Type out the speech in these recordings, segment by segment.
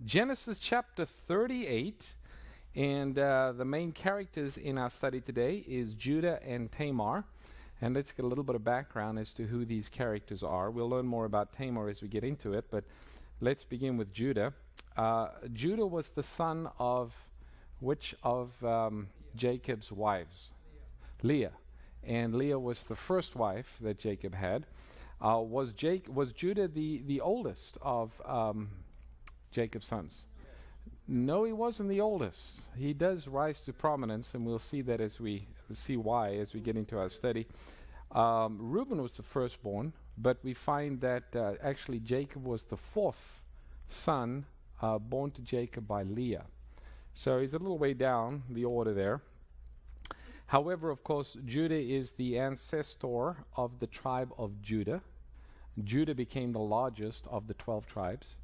Genesis chapter 38, and the main characters in our study today is Judah and Tamar. And let's get a little bit of background as to who these characters are. We'll learn more about Tamar as we get into it, but let's begin with Judah. Judah was the son of which of Jacob's wives? Leah. And Leah was the first wife that Jacob had. Was Judah the oldest of Jacob's sons? No, he wasn't the oldest. He does rise to prominence, and we'll see that as we see why as we get into our study. Reuben was the firstborn, but we find that actually Jacob was the fourth son born to Jacob by Leah. So he's a little way down the order there. However, of course, Judah is the ancestor of the tribe of Judah. Judah became the largest of the 12 tribes.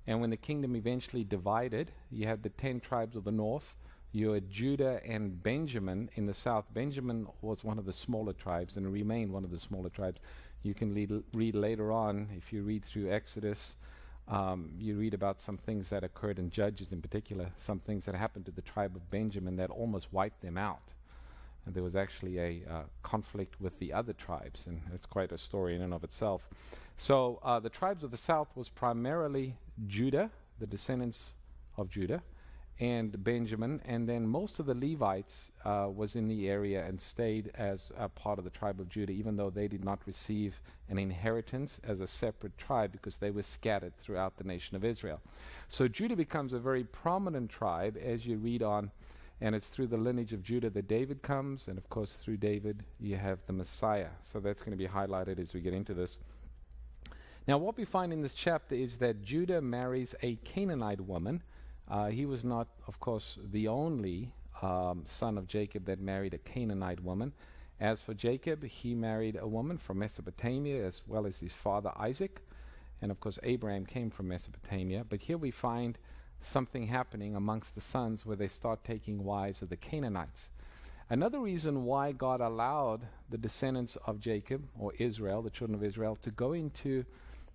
And when the kingdom eventually divided, you had the 10 tribes of the north. You had Judah and Benjamin in the south. Benjamin was one of the smaller tribes and remained one of the smaller tribes. You can read later on, if you read through Exodus, you read about some things that occurred in Judges in particular, some things that happened to the tribe of Benjamin that almost wiped them out. And there was actually a conflict with the other tribes, and it's quite a story in and of itself. So the tribes of the south was primarily Judah, the descendants of Judah, and Benjamin, and then most of the Levites was in the area and stayed as a part of the tribe of Judah, even though they did not receive an inheritance as a separate tribe because they were scattered throughout the nation of Israel. So Judah becomes a very prominent tribe as you read on. And it's through the lineage of Judah that David comes, and of course through David you have the Messiah. So that's going to be highlighted as we get into this. Now what we find in this chapter is that Judah marries a Canaanite woman. He was not, of course, the only son of Jacob that married a Canaanite woman. As for Jacob, he married a woman from Mesopotamia as well as his father Isaac. And of course Abraham came from Mesopotamia. But here we find something happening amongst the sons where they start taking wives of the Canaanites. Another reason why God allowed the descendants of Jacob, or Israel, the children of Israel, to go into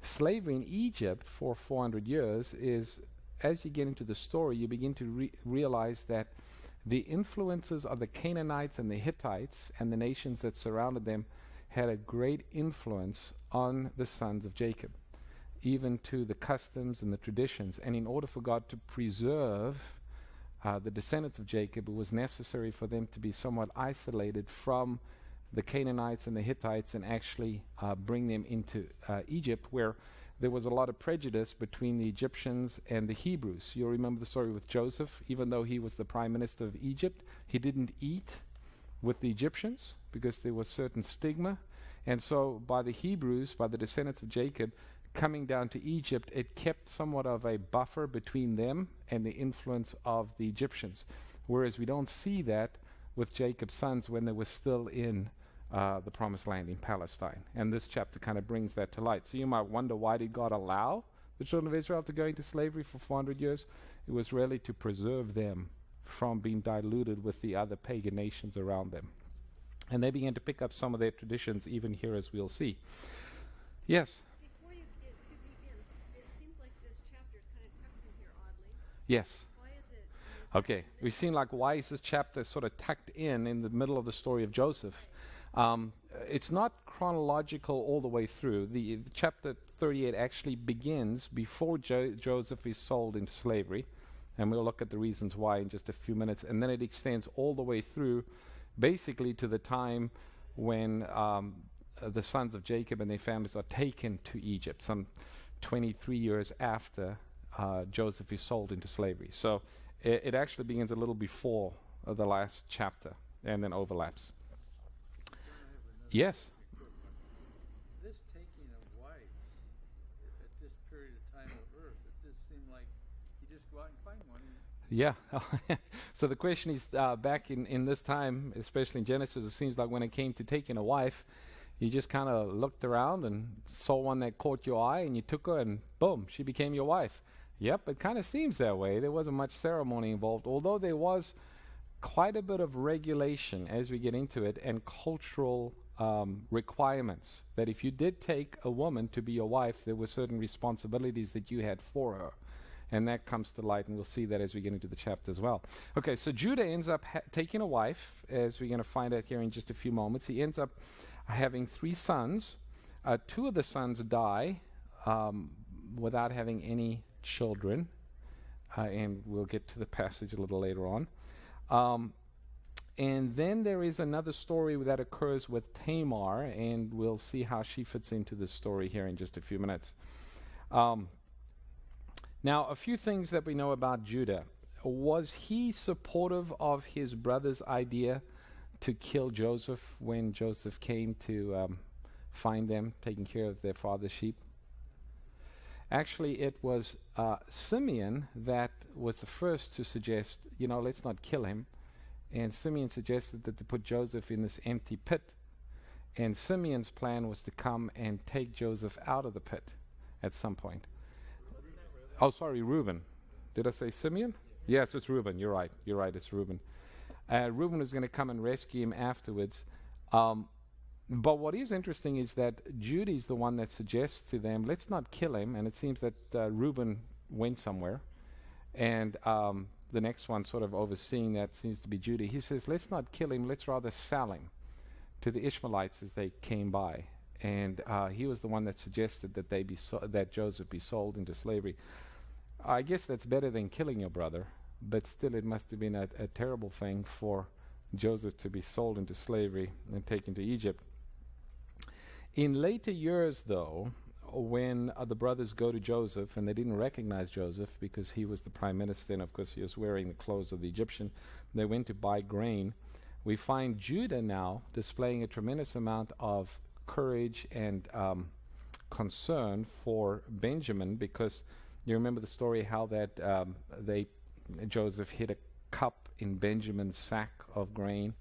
slavery in Egypt for 400 years is, as you get into the story, you begin to realize that the influences of the Canaanites and the Hittites and the nations that surrounded them had a great influence on the sons of Jacob, even to the customs and the traditions. And in order for God to preserve the descendants of Jacob, it was necessary for them to be somewhat isolated from the Canaanites and the Hittites and actually bring them into Egypt, where there was a lot of prejudice between the Egyptians and the Hebrews. You'll remember the story with Joseph. Even though he was the prime minister of Egypt, he didn't eat with the Egyptians because there was certain stigma. And so by the Hebrews, by the descendants of Jacob, coming down to Egypt, it kept somewhat of a buffer between them and the influence of the Egyptians. Whereas we don't see that with Jacob's sons when they were still in the promised land in Palestine. And this chapter kind of brings that to light. So you might wonder, why did God allow the children of Israel to go into slavery for 400 years? It was really to preserve them from being diluted with the other pagan nations around them. And they began to pick up some of their traditions even here, as we'll see. Yes? Yes. Why is it? Okay. We've seen why is this chapter sort of tucked in the middle of the story of Joseph. It's not chronological all the way through. The chapter 38 actually begins before Joseph is sold into slavery. And we'll look at the reasons why in just a few minutes. And then it extends all the way through basically to the time when the sons of Jacob and their families are taken to Egypt, some 23 years after Joseph is sold into slavery. So it actually begins a little before the last chapter and then overlaps. Yes? This taking of wives at this period of time of earth, it just seemed like you just go out and find one. Yeah. So the question is, back in this time, especially in Genesis, it seems like when it came to taking a wife, you just kind of looked around and saw one that caught your eye and you took her and boom, she became your wife. Yep, it kind of seems that way. There wasn't much ceremony involved, although there was quite a bit of regulation as we get into it and cultural requirements that if you did take a woman to be your wife, there were certain responsibilities that you had for her. And that comes to light, and we'll see that as we get into the chapter as well. Okay, so Judah ends up taking a wife, as we're going to find out here in just a few moments. He ends up having 3 sons. 2 of the sons die without having any children, and we'll get to the passage a little later on. And then there is another story that occurs with Tamar, and we'll see how she fits into this story here in just a few minutes. Now, a few things that we know about Judah. Was he supportive of his brother's idea to kill Joseph when Joseph came to find them taking care of their father's sheep? Actually, it was Simeon that was the first to suggest, let's not kill him. And Simeon suggested that they put Joseph in this empty pit. And Simeon's plan was to come and take Joseph out of the pit at some point. Oh, sorry, Reuben. Did I say Simeon? Yes, it's Reuben. You're right. It's Reuben. Reuben was going to come and rescue him afterwards. But what is interesting is that Judah is the one that suggests to them, let's not kill him. And it seems that Reuben went somewhere. And the next one sort of overseeing that seems to be Judah. He says, let's not kill him. Let's rather sell him to the Ishmaelites as they came by. And he was the one that suggested that that Joseph be sold into slavery. I guess that's better than killing your brother, but still it must have been a terrible thing for Joseph to be sold into slavery and taken to Egypt. In later years, though, when the brothers go to Joseph, and they didn't recognize Joseph because he was the prime minister, and of course he was wearing the clothes of the Egyptian, they went to buy grain. We find Judah now displaying a tremendous amount of courage and concern for Benjamin, because you remember the story how that Joseph hid a cup in Benjamin's sack of grain,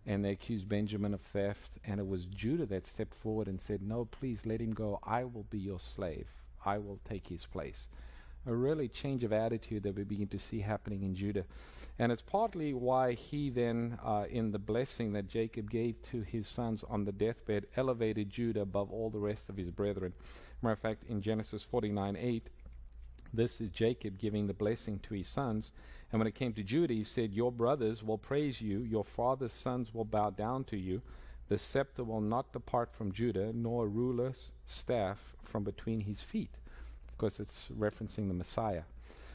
and they accused Benjamin of theft, and it was Judah that stepped forward and said, no, please let him go. I will be your slave. I will take his place. A really change of attitude that we begin to see happening in Judah. And it's partly why he then, in the blessing that Jacob gave to his sons on the deathbed, elevated Judah above all the rest of his brethren. Matter of fact, in Genesis 49:8, this is Jacob giving the blessing to his sons. And when it came to Judah, he said, your brothers will praise you, your father's sons will bow down to you. The scepter will not depart from Judah, nor a ruler's staff from between his feet. Of course, it's referencing the Messiah.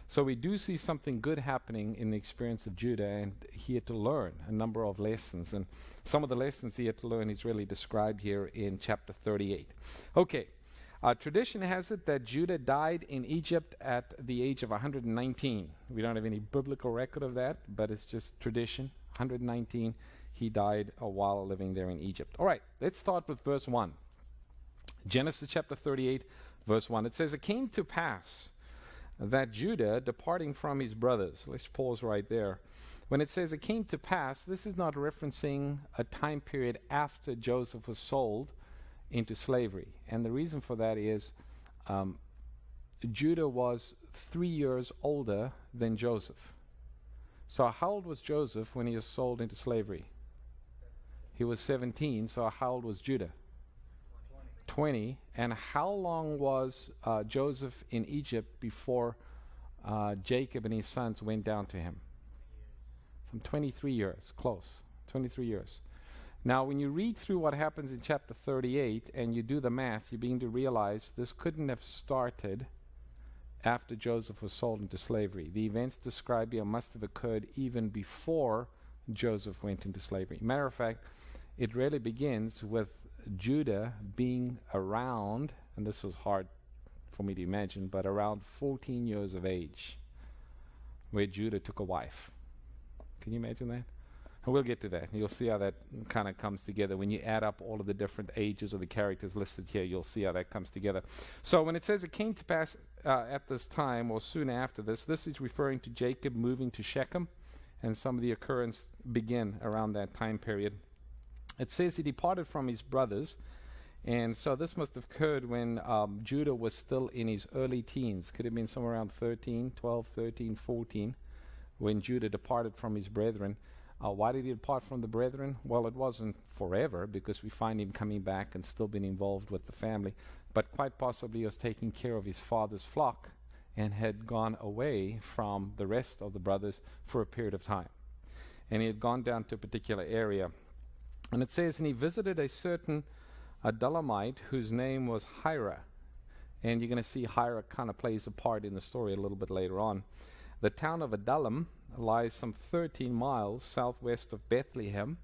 So we do see something good happening in the experience of Judah, and he had to learn a number of lessons. And some of the lessons he had to learn is really described here in chapter 38. Okay. Tradition has it that Judah died in Egypt at the age of 119. We don't have any biblical record of that, but it's just tradition. 119, he died while living there in Egypt. All right, let's start with verse 1. Genesis chapter 38, verse 1. It says, it came to pass that Judah, departing from his brothers. Let's pause right there. When it says it came to pass, this is not referencing a time period after Joseph was sold into slavery. And the reason for that is Judah was 3 years older than Joseph. So how old was Joseph when he was sold into slavery? He was 17. So how old was Judah? 20. And how long was Joseph in Egypt before Jacob and his sons went down to him? Some 23 years. Close. 23 years. Now, when you read through what happens in chapter 38 and you do the math, you begin to realize this couldn't have started after Joseph was sold into slavery. The events described here must have occurred even before Joseph went into slavery. Matter of fact, it really begins with Judah being around, and this was hard for me to imagine, but around 14 years of age, where Judah took a wife. Can you imagine that? And we'll get to that. You'll see how that kind of comes together. When you add up all of the different ages of the characters listed here, you'll see how that comes together. So when it says it came to pass at this time, or soon after this is referring to Jacob moving to Shechem, and some of the occurrence begin around that time period. It says he departed from his brothers, and so this must have occurred when Judah was still in his early teens. Could have been somewhere around 12, 13, 14, when Judah departed from his brethren. Why did he depart from the brethren? Well, it wasn't forever, because we find him coming back and still being involved with the family. But quite possibly he was taking care of his father's flock and had gone away from the rest of the brothers for a period of time. And he had gone down to a particular area. And it says, and he visited a certain Adullamite whose name was Hira. And you're going to see Hira kind of plays a part in the story a little bit later on. The town of Adullam lies some 13 miles southwest of Bethlehem.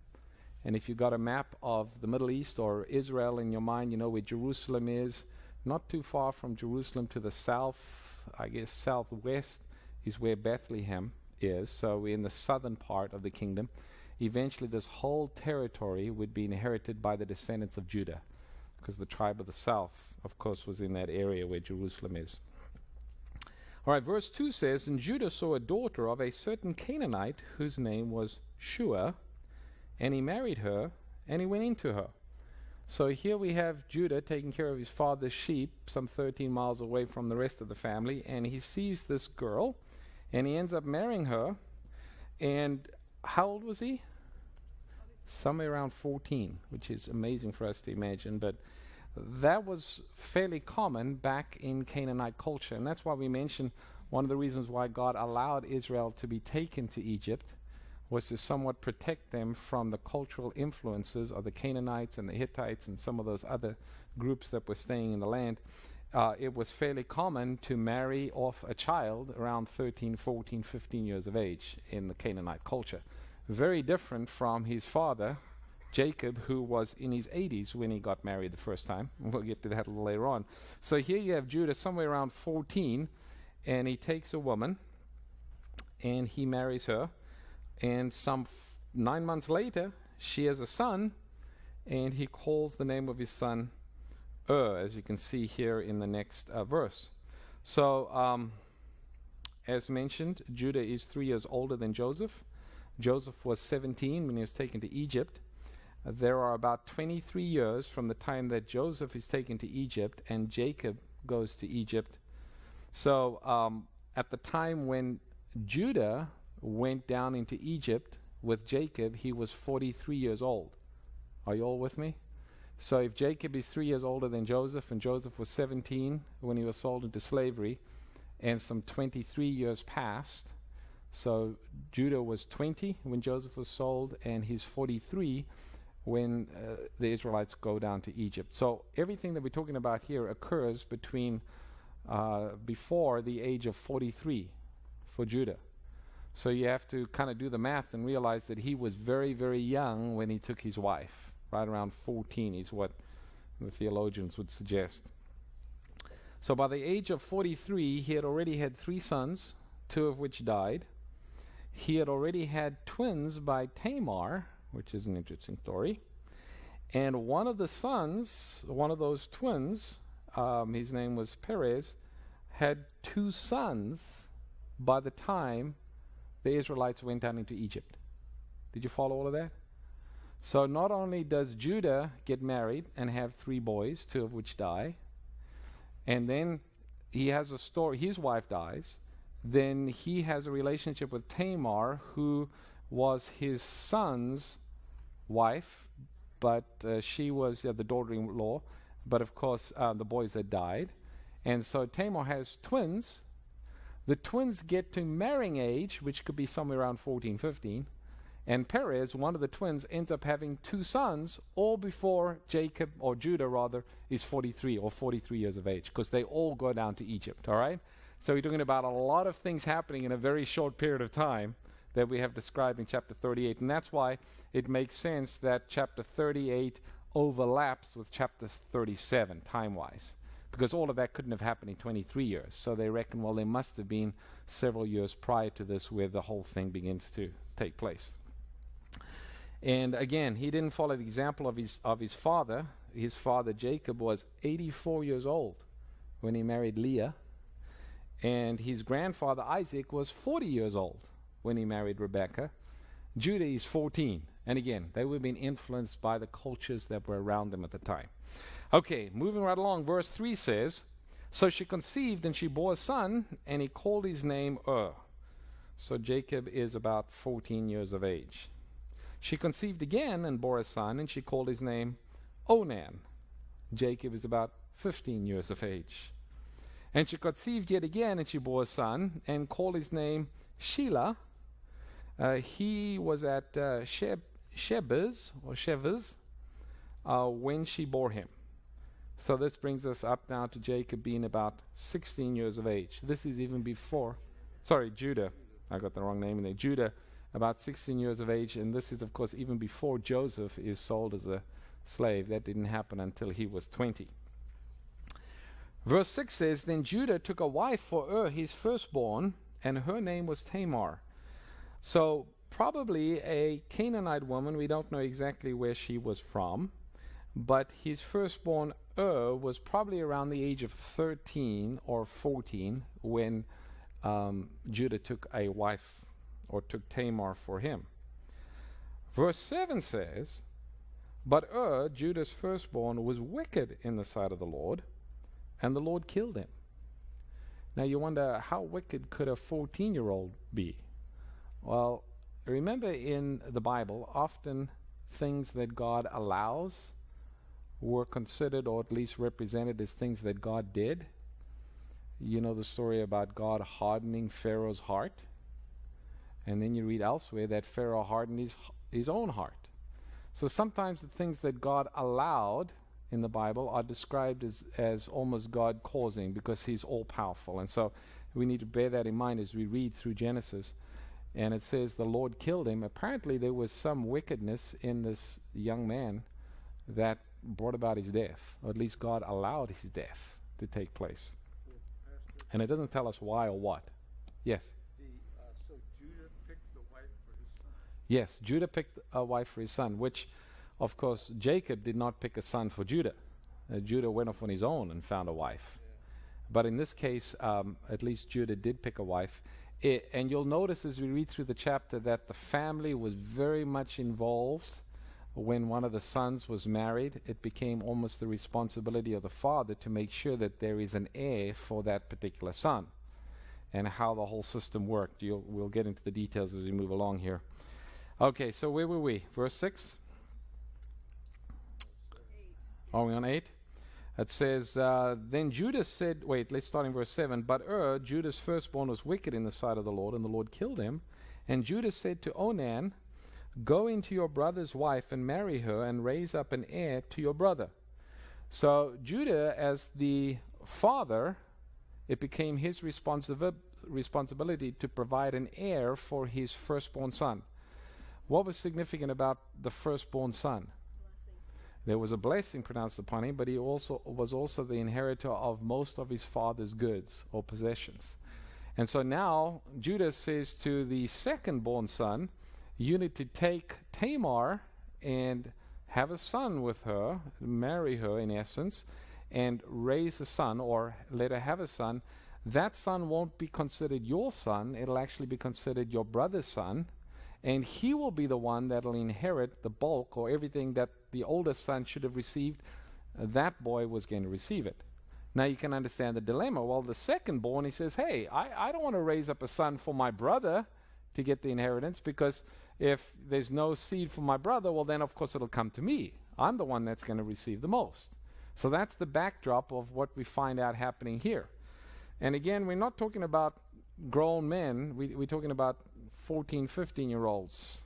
And if you've got a map of the Middle East or Israel in your mind, you know where Jerusalem is. Not too far from Jerusalem to the south, I guess southwest, is where Bethlehem is. So we're in the southern part of the kingdom. Eventually this whole territory would be inherited by the descendants of Judah, because the tribe of the south, of course, was in that area where Jerusalem is. All right, verse 2 says, and Judah saw a daughter of a certain Canaanite whose name was Shua, and he married her, and he went into her. So here we have Judah taking care of his father's sheep some 13 miles away from the rest of the family, and he sees this girl, and he ends up marrying her. And how old was he? Somewhere around 14, which is amazing for us to imagine, but that was fairly common back in Canaanite culture. And that's why we mentioned one of the reasons why God allowed Israel to be taken to Egypt was to somewhat protect them from the cultural influences of the Canaanites and the Hittites and some of those other groups that were staying in the land. It was fairly common to marry off a child around 13, 14, 15 years of age in the Canaanite culture. Very different from his father, Jacob, who was in his 80s when he got married the first time. We'll get to that a little later on. So here you have Judah somewhere around 14, and he takes a woman, and he marries her. And some 9 months later, she has a son, and he calls the name of his son as you can see here in the next verse. So, as mentioned, Judah is 3 years older than Joseph. Joseph was 17 when he was taken to Egypt. There are about 23 years from the time that Joseph is taken to Egypt and Jacob goes to Egypt. So, at the time when Judah went down into Egypt with Jacob, he was 43 years old. Are you all with me? So if Jacob is 3 years older than Joseph, and Joseph was 17 when he was sold into slavery, and some 23 years passed, so Judah was 20 when Joseph was sold, and he's 43 when the Israelites go down to Egypt. So everything that we're talking about here occurs between before the age of 43 for Judah. So you have to kind of do the math and realize that he was very, very young when he took his wife. Right around 14 is what the theologians would suggest. So by the age of 43, he had already had 3 sons, 2 of which died. He had already had twins by Tamar, which is an interesting story. And one of the sons, one of those twins, his name was Perez, had 2 sons by the time the Israelites went down into Egypt. Did you follow all of that? So not only does Judah get married and have 3 boys, 2 of which die, and then he has a story, his wife dies, then he has a relationship with Tamar, who was his son's wife, but she was the daughter-in-law, but of course the boys had died. And so Tamar has twins. The twins get to marrying age, which could be somewhere around 14, 15. And Perez, one of the twins, ends up having 2 sons, all before Jacob, or Judah rather, is 43 or 43 years of age, because they all go down to Egypt, all right? So we're talking about a lot of things happening in a very short period of time that we have described in chapter 38. And that's why it makes sense that chapter 38 overlaps with chapter 37 time-wise, because all of that couldn't have happened in 23 years. So they reckon, well, there must have been several years prior to this where the whole thing begins to take place. And again, he didn't follow the example of his father. His father Jacob was 84 years old when he married Leah, and his grandfather Isaac was 40 years old when he married Rebekah. Judah is 14, and again, they would have been influenced by the cultures that were around them at the time. Okay, moving right along, verse 3 says, so she conceived and she bore a son, and he called his name So Jacob is about 14 years of age. She conceived again and bore a son, and she called his name Onan. Jacob is about 15 years of age. And she conceived yet again, and she bore a son, and called his name Shelah. He was at Shebez when she bore him. So this brings us up now to Jacob being about 16 years of age. This is even before, Judah. I got the wrong name in there. Judah, about 16 years of age, and this is, of course, even before Joseph is sold as a slave. That didn't happen until he was 20. Verse 6 says, Then Judah took a wife for his firstborn, and her name was Tamar. So probably a Canaanite woman. We don't know exactly where she was from, but his firstborn was probably around the age of 13 or 14 when Judah took a wife, or took Tamar for him. Verse 7 says, But Judah's firstborn, was wicked in the sight of the Lord, and the Lord killed him. Now you wonder, how wicked could a 14-year-old be? Well, remember in the Bible, often things that God allows were considered, or at least represented, as things that God did. You know the story about God hardening Pharaoh's heart. And then you read elsewhere that Pharaoh hardened his own heart. So sometimes the things that God allowed in the Bible are described as almost God causing, because he's all-powerful. And so we need to bear that in mind as we read through Genesis. And it says the Lord killed him. Apparently there was some wickedness in this young man that brought about his death, or at least God allowed his death to take place. And it doesn't tell us why or what. Yes? So Judah picked the wife for his son. Yes, Judah picked a wife for his son, which, of course, Jacob did not pick a son for Judah. Judah went off on his own and found a wife. Yeah. But in this case, at least Judah did pick a wife. And you'll notice as we read through the chapter that the family was very much involved. When one of the sons was married, it became almost the responsibility of the father to make sure that there is an heir for that particular son, and how the whole system worked. We'll get into the details as we move along here. Okay, so where were we? Verse 6? Are we on 8? It says, Then Judah said, let's start in verse 7. But Judah's firstborn, was wicked in the sight of the Lord, and the Lord killed him. And Judah said to Onan, Go into your brother's wife and marry her, and raise up an heir to your brother. So Judah, as the father, it became his responsibility to provide an heir for his firstborn son. What was significant about the firstborn son? There was a blessing pronounced upon him, but he also was the inheritor of most of his father's goods or possessions. And so now Judah says to the second-born son, you need to take Tamar and have a son with her, marry her in essence, and raise a son, or let her have a son. That son won't be considered your son. It'll actually be considered your brother's son. And he will be the one that will inherit the bulk, or everything that the oldest son should have received. That boy was going to receive it. Now you can understand the dilemma. Well, the second born, he says, hey, I don't want to raise up a son for my brother to get the inheritance, because if there's no seed for my brother, well, then of course it'll come to me. I'm the one that's going to receive the most. So that's the backdrop of what we find out happening here. And again, we're not talking about grown men. We're talking about 14, 15-year-olds,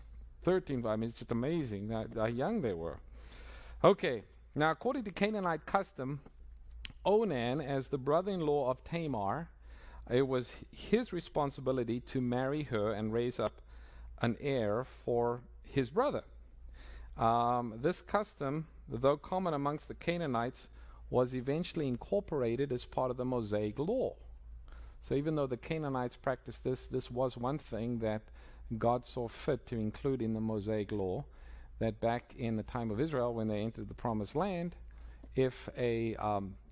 13. I mean, it's just amazing how young they were. Okay, now according to Canaanite custom, Onan, as the brother-in-law of Tamar, it was his responsibility to marry her and raise up an heir for his brother. This custom, though common amongst the Canaanites, was eventually incorporated as part of the Mosaic law. So even though the Canaanites practiced this was one thing that God saw fit to include in the Mosaic law, that back in the time of Israel, when they entered the Promised Land, if a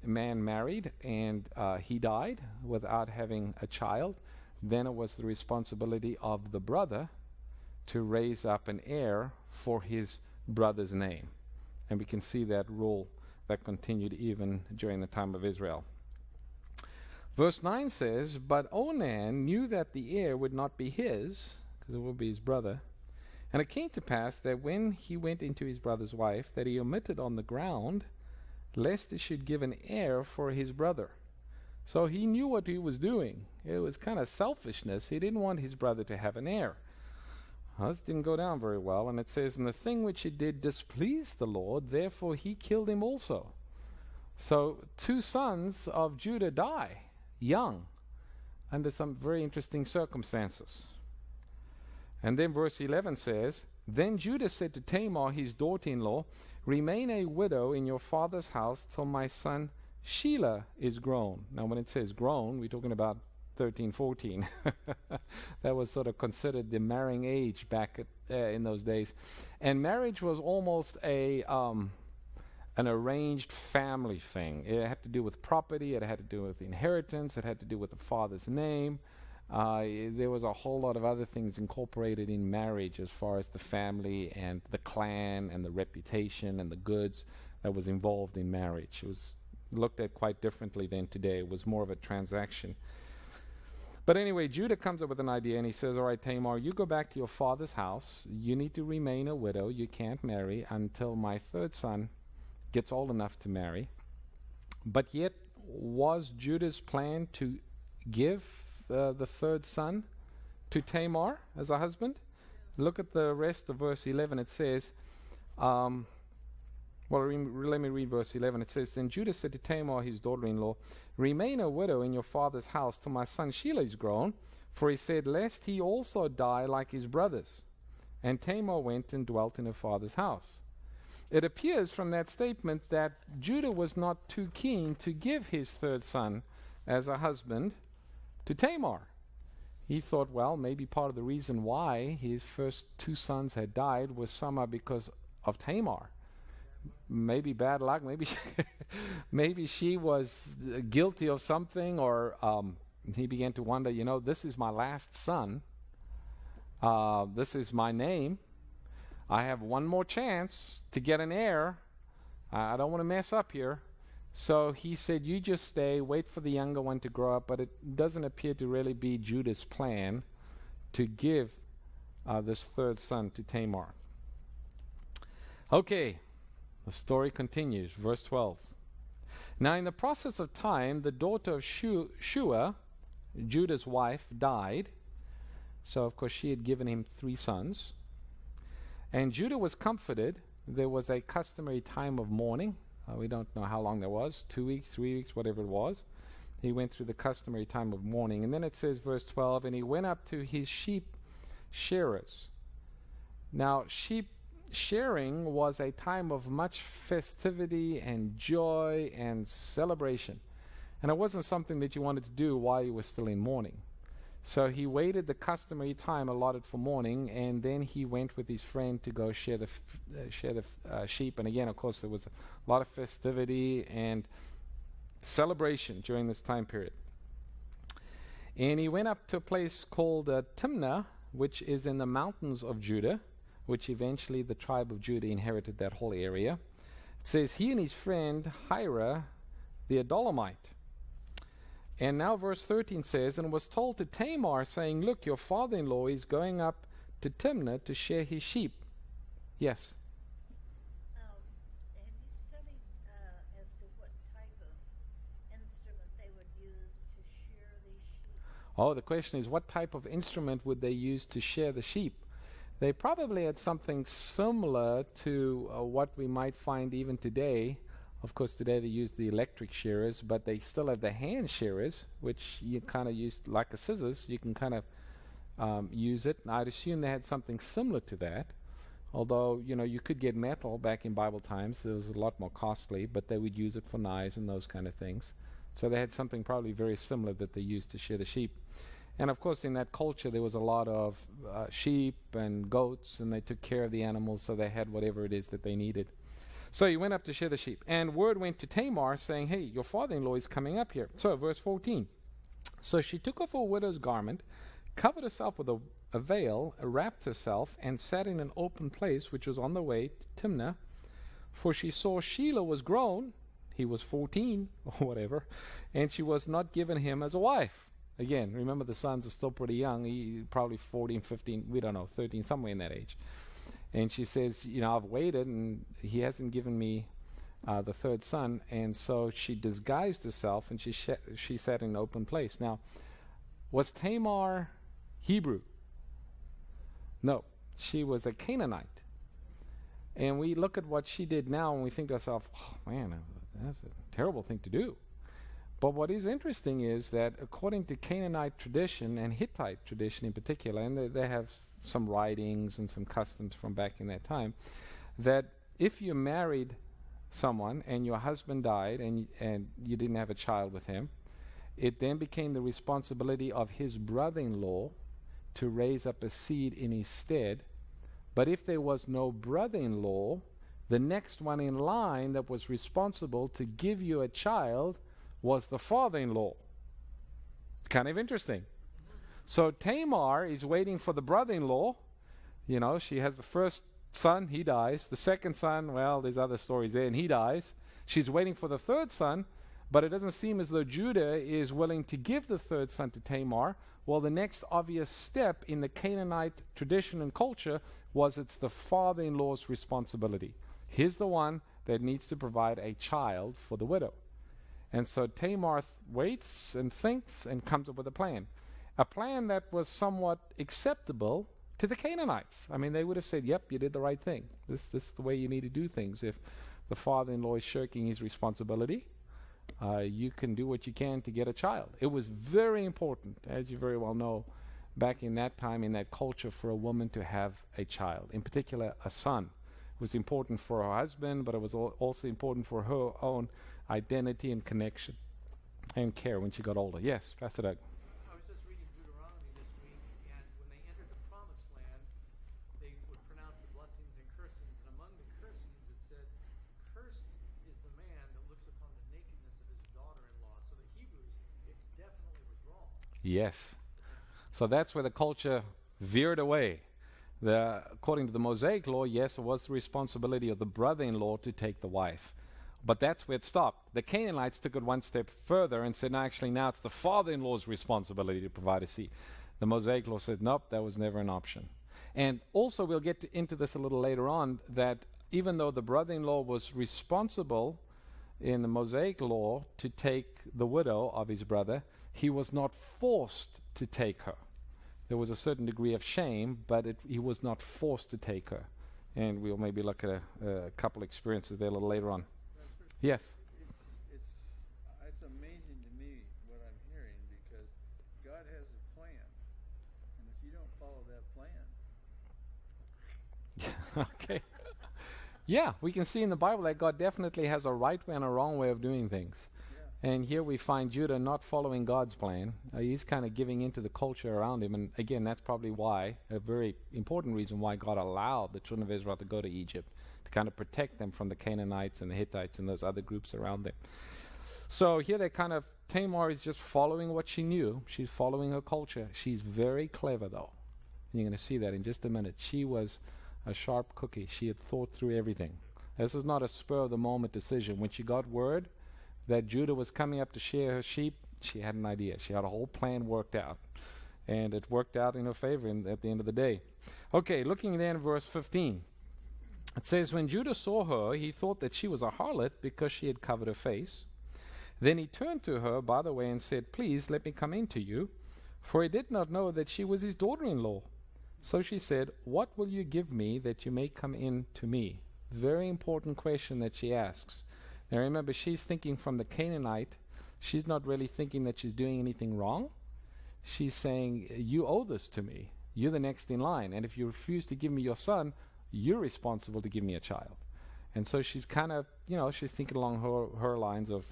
man married and he died without having a child, then it was the responsibility of the brother to raise up an heir for his brother's name. And we can see that rule that continued even during the time of Israel. Verse 9 says, But Onan knew that the heir would not be his, because it would be his brother. And it came to pass that when he went into his brother's wife, that he omitted on the ground, lest he should give an heir for his brother. So he knew what he was doing. It was kind of selfishness. He didn't want his brother to have an heir. This didn't go down very well. And it says, and the thing which he did displeased the Lord, therefore he killed him also. So 2 sons of Judah die young under some very interesting circumstances. And then verse 11 says, then Judah said to Tamar, his daughter-in-law, remain a widow in your father's house till my son Shelah is grown. Now when it says grown, we're talking about 13, 14. That was sort of considered the marrying age back in those days. And marriage was almost an arranged family thing. It had to do with property, it had to do with inheritance, it had to do with the father's name. There was a whole lot of other things incorporated in marriage as far as the family and the clan and the reputation and the goods that was involved in marriage. It was looked at quite differently than today. It was more of a transaction. But anyway, Judah comes up with an idea and he says, all right, Tamar, you go back to your father's house. You need to remain a widow. You can't marry until my 3rd son gets old enough to marry. But yet, was Judah's plan to give the 3rd son to Tamar as a husband? Look at the rest of verse 11. It says, let me read verse 11. It says, then Judah said to Tamar, his daughter-in-law, remain a widow in your father's house till my son Shelah is grown, for he said, lest he also die like his brothers. And Tamar went and dwelt in her father's house. It appears from that statement that Judah was not too keen to give his 3rd son as a husband to Tamar. He thought, well, maybe part of the reason why his first 2 sons had died was somehow because of Tamar. Maybe bad luck, maybe she was guilty of something, or he began to wonder, this is my last son. This is my name. I have one more chance to get an heir. I don't want to mess up here. So he said, you just stay, wait for the younger one to grow up. But it doesn't appear to really be Judah's plan to give this 3rd son to Tamar. Okay, the story continues. Verse 12. Now in the process of time, the daughter of Shua, Judah's wife, died. So of course she had given him 3 sons. And Judah was comforted. There was a customary time of mourning. We don't know how long that was, 2 weeks, 3 weeks, whatever it was. He went through the customary time of mourning. And then it says, verse 12, and he went up to his sheep shearers. Now, sheep shearing was a time of much festivity and joy and celebration. And it wasn't something that you wanted to do while you were still in mourning. So he waited the customary time allotted for mourning, and then he went with his friend to go shear the sheep. And again, of course, there was a lot of festivity and celebration during this time period. And he went up to a place called Timnah, which is in the mountains of Judah, which eventually the tribe of Judah inherited that whole area. It says he and his friend Hira the Adullamite. And now verse 13 says, and was told to Tamar, saying, look, your father-in-law is going up to Timnah to shear his sheep. Yes? Have you studied as to what type of instrument they would use to shear these sheep? Oh, the question is, what type of instrument would they use to shear the sheep? They probably had something similar to what we might find even today. Of course, today they use the electric shearers, but they still have the hand shearers, which you kind of use like a scissors. You can kind of use it. And I'd assume they had something similar to that. Although, you could get metal back in Bible times. It was a lot more costly, but they would use it for knives and those kind of things. So they had something probably very similar that they used to shear the sheep. And of course, in that culture, there was a lot of sheep and goats, and they took care of the animals, so they had whatever it is that they needed. So he went up to shear the sheep. And word went to Tamar saying, hey, your father-in-law is coming up here. So verse 14. So she took off her widow's garment, covered herself with a veil, wrapped herself, and sat in an open place which was on the way to Timnah. For she saw Shelah was grown. He was 14 or whatever. And she was not given him as a wife. Again, remember the sons are still pretty young. He probably 14, 15, we don't know, 13, somewhere in that age. And she says, I've waited and he hasn't given me the third son, and so she disguised herself and she sat in an open place. Now, was Tamar Hebrew? No, she was a Canaanite. And we look at what she did now and we think to ourselves, oh man, that's a terrible thing to do. But what is interesting is that according to Canaanite tradition and Hittite tradition in particular, and they have some writings and some customs from back in that time, that if you married someone and your husband died and you didn't have a child with him, it then became the responsibility of his brother-in-law to raise up a seed in his stead. But if there was no brother-in-law, the next one in line that was responsible to give you a child was the father-in-law. Kind of interesting. So Tamar is waiting for the brother-in-law. You know, she has the first son, he dies. The second son, well, there's other stories there, and he dies. She's waiting for the third son, but it doesn't seem as though Judah is willing to give the third son to Tamar. Well, the next obvious step in the Canaanite tradition and culture was it's the father-in-law's responsibility. He's the one that needs to provide a child for the widow. And so Tamar waits and thinks and comes up with a plan that was somewhat acceptable to the Canaanites. I mean, they would have said, yep, you did the right thing. This is the way you need to do things. If the father-in-law is shirking his responsibility, you can do what you can to get a child. It was very important, as you very well know, back in that time, in that culture, for a woman to have a child, in particular a son. It was important for her husband, but it was also important for her own identity and connection and care when she got older. Yes, Pastor Doug. I was just reading Deuteronomy this week, and when they entered the promised land, they would pronounce the blessings and cursings, and among the cursings it said, cursed is the man that looks upon the nakedness of his daughter-in-law. So the Hebrews, it definitely was wrong. Yes. So that's where the culture veered away. According to the Mosaic law, yes, it was the responsibility of the brother-in-law to take the wife. But that's where it stopped. The Canaanites took it one step further and said, no, actually, now it's the father-in-law's responsibility to provide a seed. The Mosaic law said, nope, that was never an option. And also, we'll get into this a little later on, that even though the brother-in-law was responsible in the Mosaic law to take the widow of his brother, he was not forced to take her. There was a certain degree of shame, but he was not forced to take her. And we'll maybe look at a couple experiences there a little later on. Yes. It's amazing to me what I'm hearing, because God has a plan, and if you don't follow that plan, Okay. Yeah, we can see in the Bible that God definitely has a right way and a wrong way of doing things. yeah. And here we find Judah not following God's plan. He's kind of giving into the culture around him. And again, that's probably why, a very important reason why God allowed the children of Israel to go to Egypt, to kind of protect them from the Canaanites and the Hittites and those other groups around them. So here Tamar is just following what she knew. She's following her culture. She's very clever, though. And you're going to see that in just a minute. She was a sharp cookie. She had thought through everything. This is not a spur-of-the-moment decision. When she got word that Judah was coming up to shear her sheep, she had an idea. She had a whole plan worked out. And it worked out in her favor at the end of the day. Okay, looking then at verse 15. It says, when Judah saw her, he thought that she was a harlot because she had covered her face. Then he turned to her by the way and said, please let me come in to you, for he did not know that she was his daughter-in-law. So she said, what will you give me that you may come in to me? Very important question that she asks. Now remember, she's thinking from the Canaanite. She's not really thinking that she's doing anything wrong. She's saying, you owe this to me. You're the next in line. And if you refuse to give me your son, you're responsible to give me a child. And so she's kind of, she's thinking along her lines of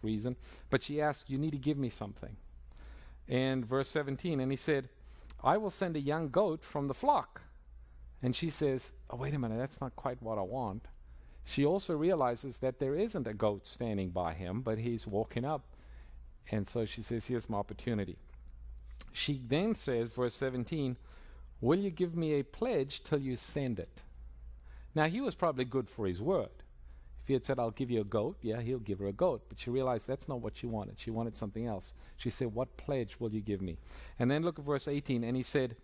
reason. But she asks, you need to give me something. And verse 17, and he said, I will send a young goat from the flock. And she says, oh, wait a minute, that's not quite what I want. She also realizes that there isn't a goat standing by him, but he's walking up. And so she says, here's my opportunity. She then says, verse 17, will you give me a pledge till you send it? Now, he was probably good for his word. If he had said, I'll give you a goat, yeah, he'll give her a goat. But she realized that's not what she wanted. She wanted something else. She said, what pledge will you give me? And then look at verse 18. And he said,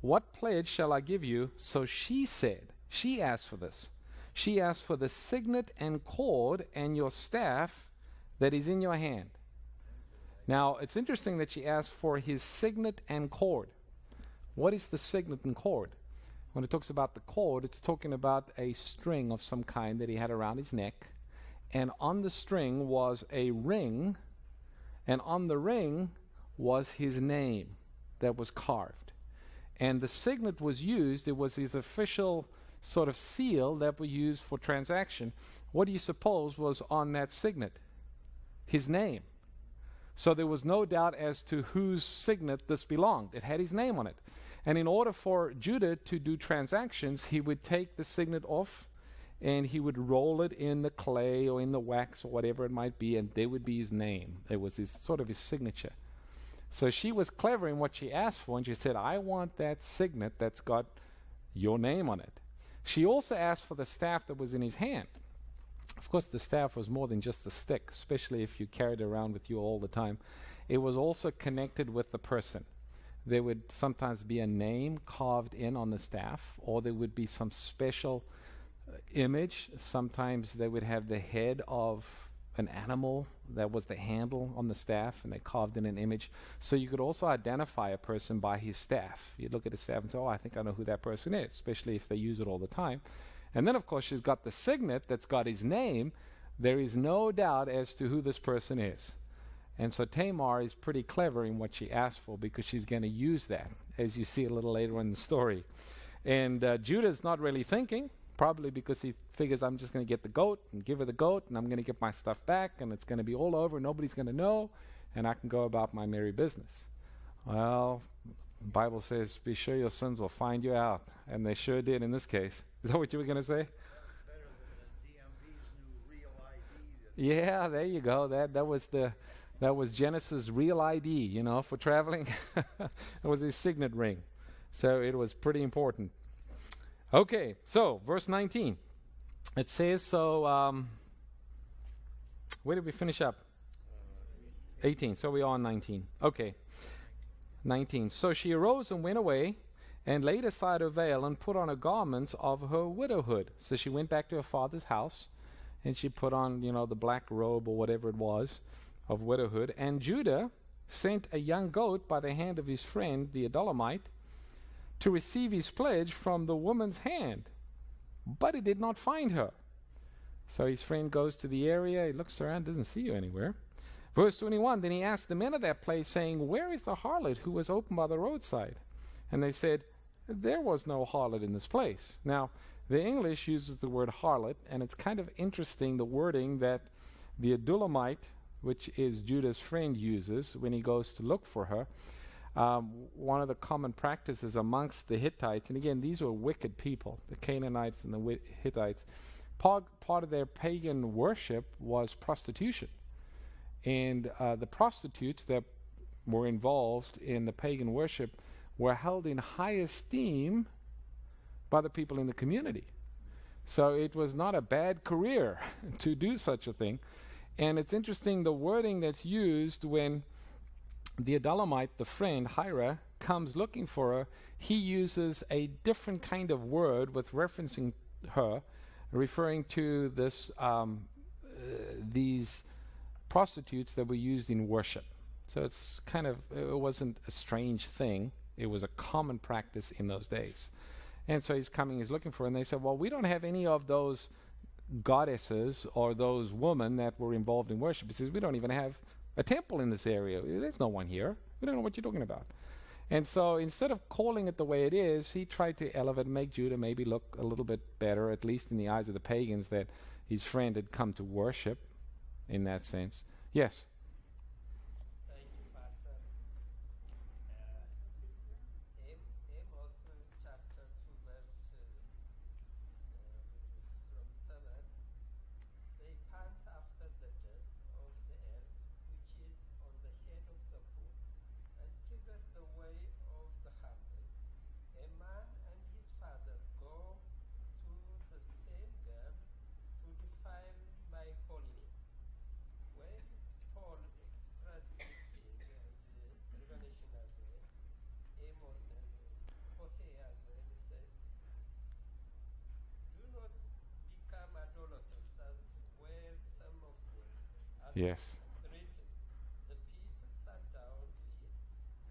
what pledge shall I give you? So she said, she asked for this. She asked for the signet and cord and your staff that is in your hand. Now, it's interesting that she asked for his signet and cord. What is the signet and cord? When it talks about the cord, it's talking about a string of some kind that he had around his neck. And on the string was a ring, and on the ring was his name that was carved. And the signet was used, it was his official sort of seal that was used for transaction. What do you suppose was on that signet? His name. So there was no doubt as to whose signet this belonged. It had his name on it. And in order for Judah to do transactions, he would take the signet off and he would roll it in the clay or in the wax or whatever it might be, and there would be his name. It was his sort of his signature. So she was clever in what she asked for, and she said, I want that signet that's got your name on it. She also asked for the staff that was in his hand. Of course, the staff was more than just a stick, especially if you carried it around with you all the time. It was also connected with the person. There would sometimes be a name carved in on the staff, or there would be some special image. Sometimes they would have the head of an animal that was the handle on the staff, and they carved in an image. So you could also identify a person by his staff. You look at the staff and say, oh, I think I know who that person is, especially if they use it all the time. And then, of course, she's got the signet that's got his name. There is no doubt as to who this person is. And so Tamar is pretty clever in what she asked for, because she's going to use that, as you see a little later in the story. And Judah's not really thinking, probably because he figures, I'm just going to get the goat and give her the goat, and I'm going to get my stuff back, and it's going to be all over, nobody's going to know, and I can go about my merry business. Well, the Bible says, be sure your sins will find you out. And they sure did in this case. Is that what you were going to say? Better than the DMV's new real ID. Yeah, there you go. That was Genesis' real ID, for traveling. It was his signet ring. So it was pretty important. Okay, so verse 19. It says, where did we finish up? 18. So we are on 19. Okay. 19. So she arose and went away and laid aside her veil and put on her garments of her widowhood. So she went back to her father's house and she put on, the black robe or whatever it was of widowhood. And Judah sent a young goat by the hand of his friend, the Adullamite, to receive his pledge from the woman's hand. But he did not find her. So his friend goes to the area, he looks around, doesn't see you anywhere. Verse 21, then he asked the men of that place, saying, where is the harlot who was open by the roadside? And they said, there was no harlot in this place. Now, the English uses the word harlot, and it's kind of interesting, the wording that the Adullamite, which is Judah's friend, uses when he goes to look for her. One of the common practices amongst the Hittites, and again, these were wicked people, the Canaanites and the Hittites. Part of their pagan worship was prostitution. And the prostitutes that were involved in the pagan worship were held in high esteem by the people in the community. So it was not a bad career to do such a thing. And it's interesting, the wording that's used when the Adullamite, the friend, Hira, comes looking for her, he uses a different kind of word with referencing her, referring to these prostitutes that were used in worship. So it's it wasn't a strange thing. It was a common practice in those days. And so he's looking for her, and they said, well, we don't have any of those goddesses or those women that were involved in worship. He says, we don't even have a temple in this area. There's no one here. We don't know what you're talking about. And so instead of calling it the way it is, he tried to elevate and make Judah maybe look a little bit better, at least in the eyes of the pagans, that his friend had come to worship in that sense. Yes? Thank you, Pastor. Amos chapter 2, verse from 7. They pant after the dust of the earth, which is on the head of the poor, and keepeth the way of the humble. A man and his father go to the same girl to defile my holy name. When Paul Yes. written. The people sat down to eat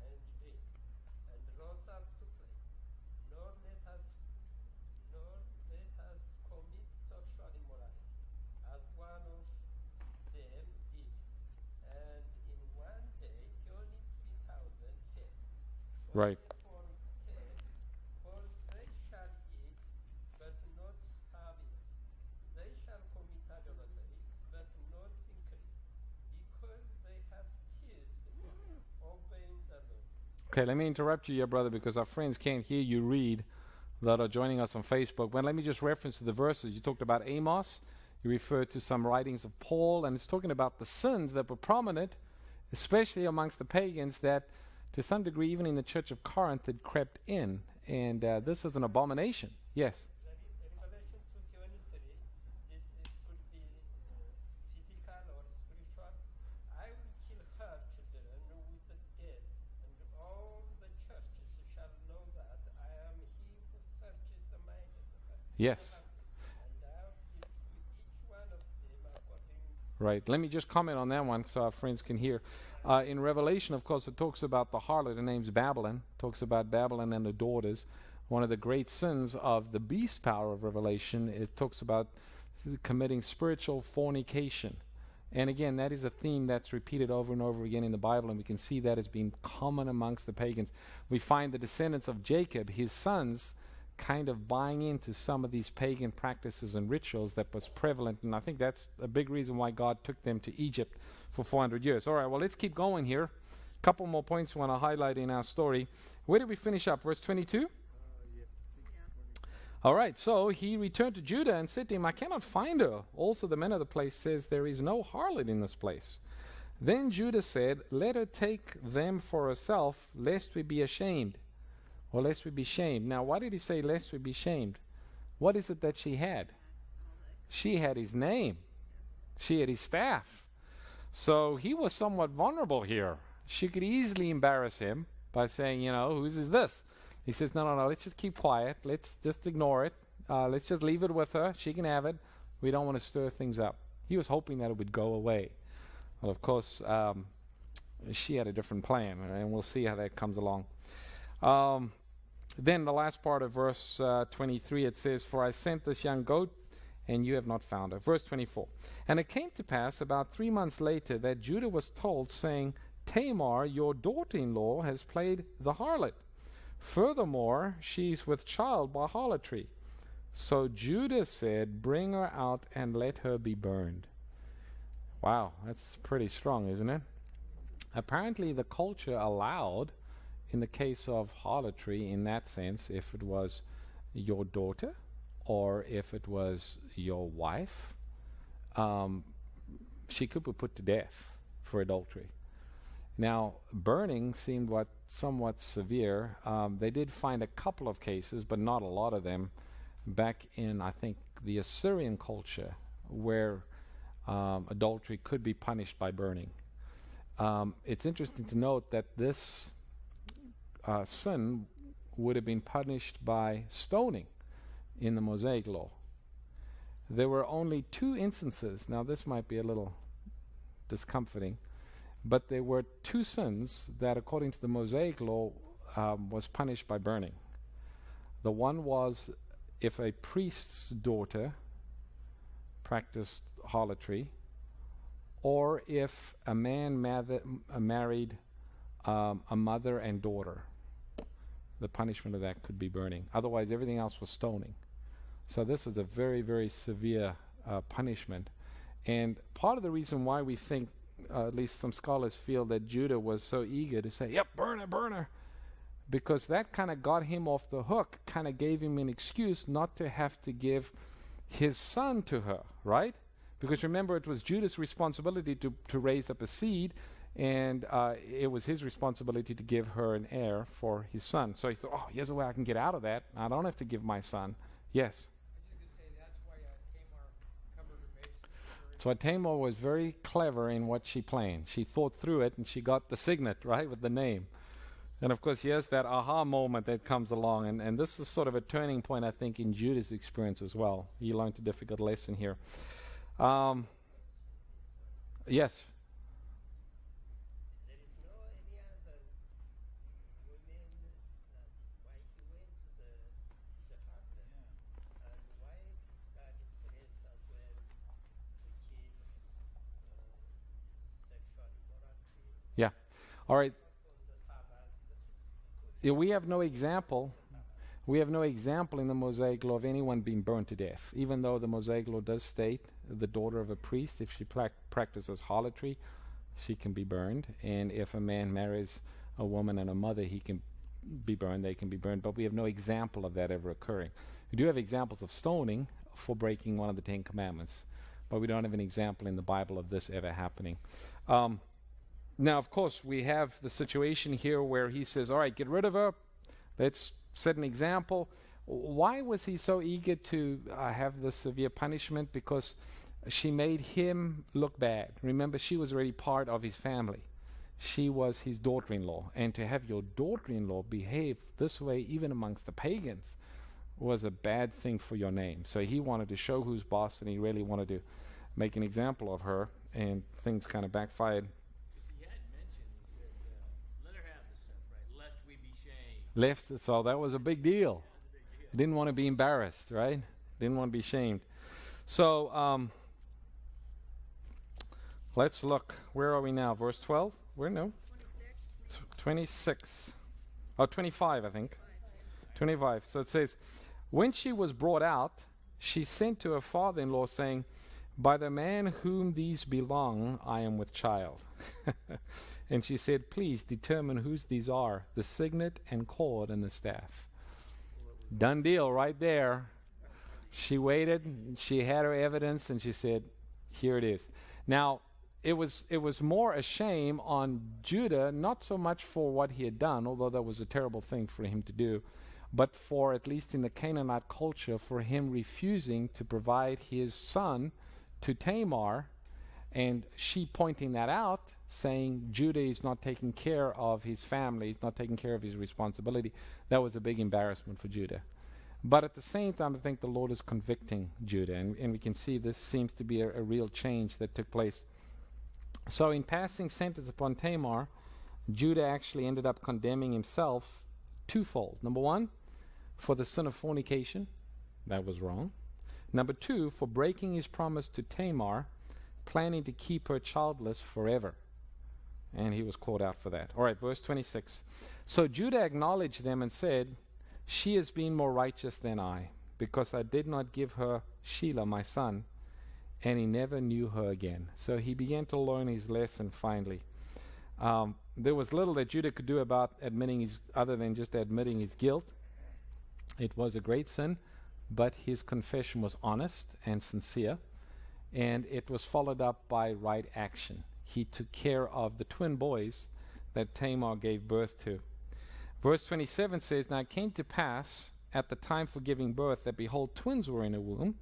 and drink, and rose up to play. Nor let us commit sexual immorality, as one of them did. And in one day 23,000 fell. Right. For they shall eat, but not have enough. They shall commit adultery, but not increase, because they have ceased obeying the Lord. Okay, let me interrupt you here, brother, because our friends can't hear you read that are joining us on Facebook. Well, let me just reference the verses. You talked about Amos. You referred to some writings of Paul, and it's talking about the sins that were prominent, especially amongst the pagans, that to some degree, even in the church of Corinth, had crept in. And this is an abomination. Yes. Revelation 2:23, this could be physical or spiritual. I will kill her children with the death, and all the churches shall know that I am he who searches the mind and the heart. Yes. And I will give to each one of them according. Right. Let me just comment on that one so our friends can hear. In Revelation, of course, it talks about the harlot. Her name's Babylon. Talks about Babylon and the daughters. One of the great sins of the beast power of Revelation, it talks about committing spiritual fornication. And again, that is a theme that's repeated over and over again in the Bible, and we can see that as being common amongst the pagans. We find the descendants of Jacob, his sons, kind of buying into some of these pagan practices and rituals that was prevalent, and I think that's a big reason why God took them to Egypt for 400 years. All right, well, let's keep going here. A couple more points we want to highlight in our story. Where did we finish up? Verse 22? All right, so he returned to Judah and said to him, I cannot find her. Also the men of the place says, there is no harlot in this place. Then Judah said, let her take them for herself, lest we be ashamed. Or lest we be shamed. Now, why did he say lest we be shamed? What is it that she had? She had his name. She had his staff. So he was somewhat vulnerable here. She could easily embarrass him by saying, whose is this? He says, no, let's just keep quiet. Let's just ignore it. Let's just leave it with her. She can have it. We don't want to stir things up. He was hoping that it would go away. Well, of course, she had a different plan, and we'll see how that comes along. Then the last part of verse 23, it says, for I sent this young goat, and you have not found her. Verse 24, and it came to pass about 3 months later that Judah was told, saying, Tamar, your daughter-in-law, has played the harlot. Furthermore, she is with child by harlotry. So Judah said, bring her out and let her be burned. Wow, that's pretty strong, isn't it? Apparently the culture allowed, in the case of harlotry, in that sense, if it was your daughter or if it was your wife, she could be put to death for adultery. Now, burning seemed somewhat severe. They did find a couple of cases, but not a lot of them, back in, I think, the Assyrian culture, where adultery could be punished by burning. It's interesting to note that this sin would have been punished by stoning in the Mosaic law. There were only 2 instances. Now, this might be a little discomforting, but there were 2 sins that, according to the Mosaic law, was punished by burning. The one was if a priest's daughter practiced harlotry, or if a man married a mother and daughter. The punishment of that could be burning. Otherwise, everything else was stoning. So this is a very, very severe punishment. And part of the reason why we think, at least some scholars feel, that Judah was so eager to say, yep, burn her, because that kind of got him off the hook, kind of gave him an excuse not to have to give his son to her, right? Because remember, it was Judah's responsibility to raise up a seed, and it was his responsibility to give her an heir for his son. So he thought, oh, here's a way I can get out of that. I don't have to give my son. Yes? I was just going to say that's why Tamar covered her base. So Tamar was very clever in what she planned. She thought through it, and she got the signet, right, with the name. And of course, here's that aha moment that comes along. And this is sort of a turning point, I think, in Judah's experience as well. He learned a difficult lesson here. Yes. There is no any other women why he went to the harder and why God is grace as well to kill sexual immorality Yeah. All right. on the Sabbath. Yeah, we have no example. We have no example in the Mosaic law of anyone being burned to death, even though the Mosaic law does state the daughter of a priest, if she practices harlotry, she can be burned. And if a man marries a woman and a mother, he can be burned, they can be burned. But we have no example of that ever occurring. We do have examples of stoning for breaking one of the 10 Commandments, but we don't have an example in the Bible of this ever happening. Now, of course, we have the situation here where he says, all right, get rid of her. Let's set an example. Why was he so eager to have this severe punishment? Because she made him look bad. Remember, she was already part of his family. She was his daughter-in-law. And to have your daughter-in-law behave this way, even amongst the pagans, was a bad thing for your name. So he wanted to show who's boss, and he really wanted to make an example of her, and things kind of backfired. He had mentioned, he said, let her have the stuff, right? Lest we be shamed. Left, so that was a big deal. He didn't want to be embarrassed, right? Didn't want to be shamed. So let's look. Where are we now? Verse 12? Where? No. 26. Oh, 25, I think. 25. So it says, when she was brought out, she sent to her father-in-law, saying, by the man whom these belong, I am with child. And she said, please determine whose these are, the signet and cord and the staff. Done deal right there. She waited, she had her evidence, and she said, here it is. Now, it was more a shame on Judah, not so much for what he had done, although that was a terrible thing for him to do, but for, at least in the Canaanite culture, for him refusing to provide his son to Tamar, and she pointing that out, saying Judah is not taking care of his family, he's not taking care of his responsibility. That was a big embarrassment for Judah. But at the same time, I think the Lord is convicting Judah, and we can see this seems to be a real change that took place. So in passing sentence upon Tamar, Judah actually ended up condemning himself twofold. Number one, for the sin of fornication. That was wrong. Number two, for breaking his promise to Tamar, planning to keep her childless forever. And he was called out for that. All right, verse 26. So Judah acknowledged them and said, she has been more righteous than I, because I did not give her Shelah, my son, and he never knew her again. So he began to learn his lesson finally. There was little that Judah could do about admitting other than just admitting his guilt. It was a great sin, but his confession was honest and sincere, and it was followed up by right action. He took care of the twin boys that Tamar gave birth to. Verse 27 says, now it came to pass at the time for giving birth that, behold, twins were in her womb.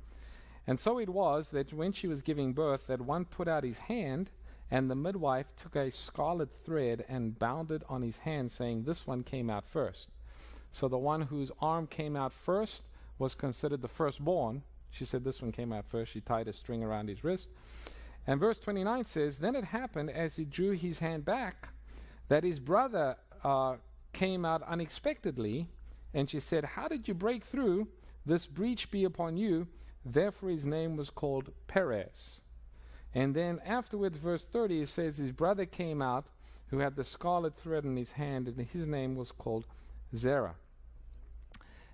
And so it was that when she was giving birth, that one put out his hand, and the midwife took a scarlet thread and bound it on his hand, saying, this one came out first. So the one whose arm came out first was considered the firstborn. She said this one came out first. She tied a string around his wrist. And verse 29 says, then it happened as he drew his hand back that his brother came out unexpectedly. And she said, how did you break through? This breach be upon you. Therefore his name was called Perez. And then afterwards, verse 30, it says his brother came out who had the scarlet thread in his hand, and his name was called Zerah.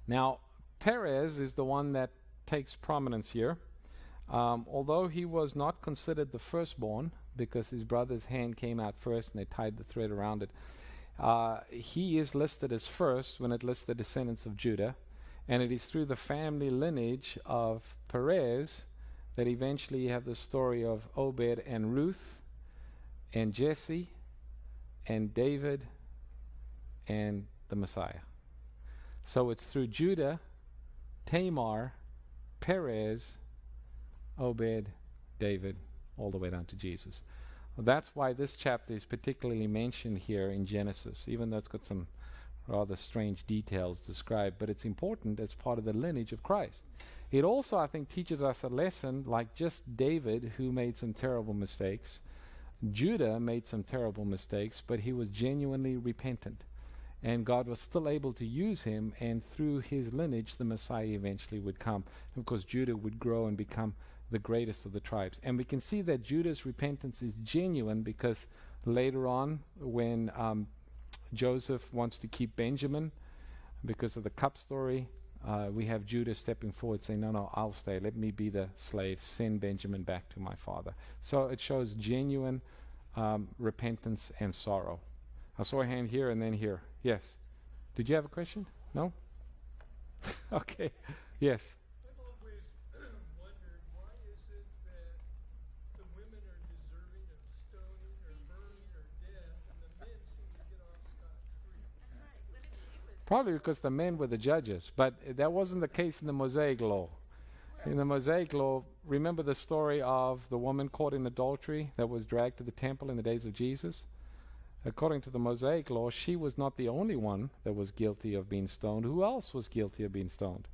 Now, Perez is the one that takes prominence here. Although he was not considered the firstborn, because his brother's hand came out first and they tied the thread around it, he is listed as first when it lists the descendants of Judah, and it is through the family lineage of Perez that eventually you have the story of Obed and Ruth and Jesse and David and the Messiah. So it's through Judah, Tamar, Perez, Obed, David, all the way down to Jesus. That's why this chapter is particularly mentioned here in Genesis, even though it's got some rather strange details described, but it's important as part of the lineage of Christ. It also, I think, teaches us a lesson, like just David, who made some terrible mistakes, Judah made some terrible mistakes, but he was genuinely repentant. And God was still able to use him, and through his lineage, the Messiah eventually would come. And of course, Judah would grow and become the greatest of the tribes. And we can see that Judah's repentance is genuine because later on, when Joseph wants to keep Benjamin because of the cup story, we have Judah stepping forward saying, no, I'll stay. Let me be the slave. Send Benjamin back to my father. So it shows genuine repentance and sorrow. I saw a hand here and then here. Yes. Did you have a question? No? Okay. Yes. I've always wondered, why is it that the women are deserving of stoning or burning or death, and the men seem to get off scot-free? Probably because the men were the judges, but that wasn't the case in the Mosaic law. In the Mosaic law, remember the story of the woman caught in adultery that was dragged to the temple in the days of Jesus? According to the Mosaic law, she was not the only one that was guilty of being stoned. Who else was guilty of being stoned?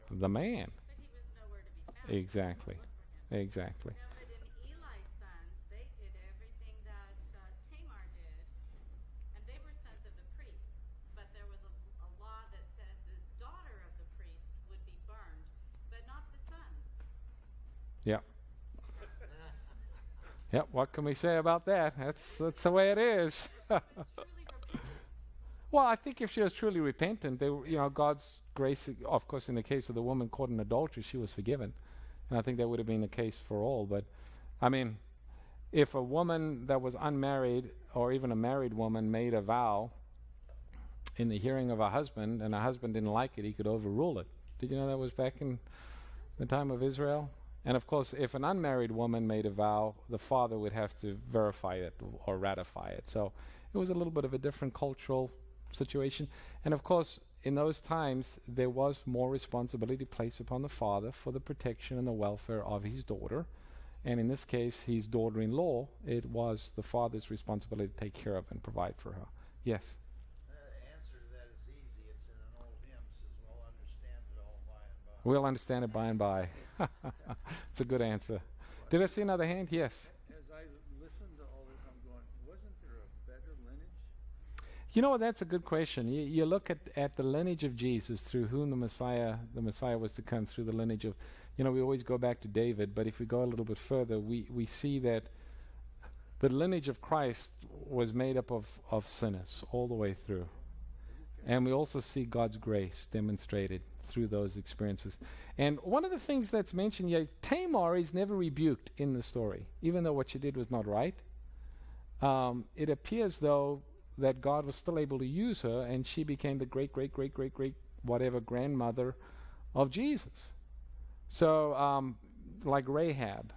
The man. But he was nowhere to be found. Exactly. Exactly. Now, but in Eli's sons, they did everything that Tamar did, and they were sons of the priests. But there was a law that said the daughter of the priest would be burned, but not the sons. Yeah. Yep, what can we say about that? That's the way it is. Truly repentant. Well, I think if she was truly repentant, God's grace, of course, in the case of the woman caught in adultery, she was forgiven. And I think that would have been the case for all. But, I mean, if a woman that was unmarried or even a married woman made a vow in the hearing of her husband and her husband didn't like it, he could overrule it. Did you know that was back in the time of Israel? And of course, if an unmarried woman made a vow, the father would have to verify it or ratify it. So it was a little bit of a different cultural situation. And of course, in those times, there was more responsibility placed upon the father for the protection and the welfare of his daughter. And in this case, his daughter-in-law, it was the father's responsibility to take care of and provide for her. Yes? The answer to that is easy. It's in an old hymn. Says, we'll understand it all by and by. We'll understand it by and by. It's a good answer. Did I see another hand? Yes. As I listen to all this, I'm going, wasn't there a better lineage? You know, that's a good question. You look at the lineage of Jesus, through whom the Messiah was to come, through the lineage of, we always go back to David, but if we go a little bit further, we see that the lineage of Christ was made up of sinners all the way through. And we also see God's grace demonstrated through those experiences. And one of the things that's mentioned here, Tamar is never rebuked in the story, even though what she did was not right. It appears, though, that God was still able to use her, and she became the great whatever grandmother of Jesus. So, like Rahab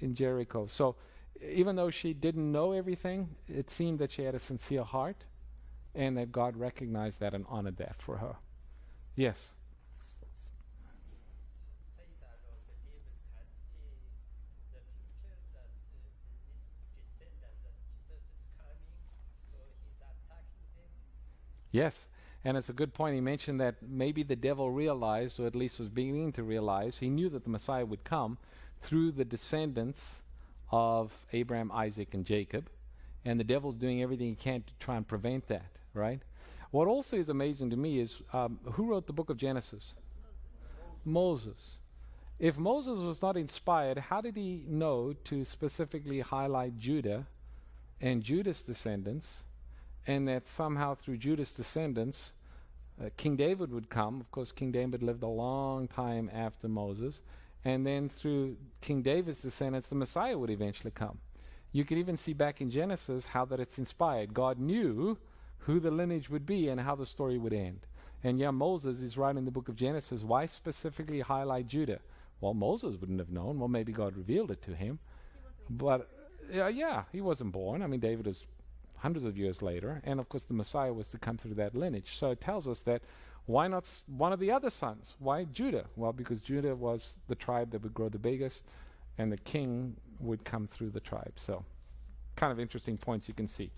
in Jericho. So, even though she didn't know everything, it seemed that she had a sincere heart, and that God recognized that and honored that for her. Yes? Say that David can see the future, that this descendant that Jesus is coming, so he's attacking them. Yes, and it's a good point. He mentioned that maybe the devil realized, or at least was beginning to realize, he knew that the Messiah would come through the descendants of Abraham, Isaac, and Jacob, and the devil's doing everything he can to try and prevent that, right? What also is amazing to me is, who wrote the book of Genesis? Moses. If Moses was not inspired, how did he know to specifically highlight Judah and Judah's descendants, and that somehow through Judah's descendants, King David would come? Of course, King David lived a long time after Moses. And then through King David's descendants, the Messiah would eventually come. You can even see back in Genesis how that it's inspired. God knew who the lineage would be and how the story would end. And Moses is writing in the book of Genesis. Why specifically highlight Judah? Well, Moses wouldn't have known. Well, maybe God revealed it to him. But, he wasn't born. I mean, David is hundreds of years later. And, of course, the Messiah was to come through that lineage. So it tells us that why not one of the other sons? Why Judah? Well, because Judah was the tribe that would grow the biggest, and the king would come through the tribe. So kind of interesting points you can see.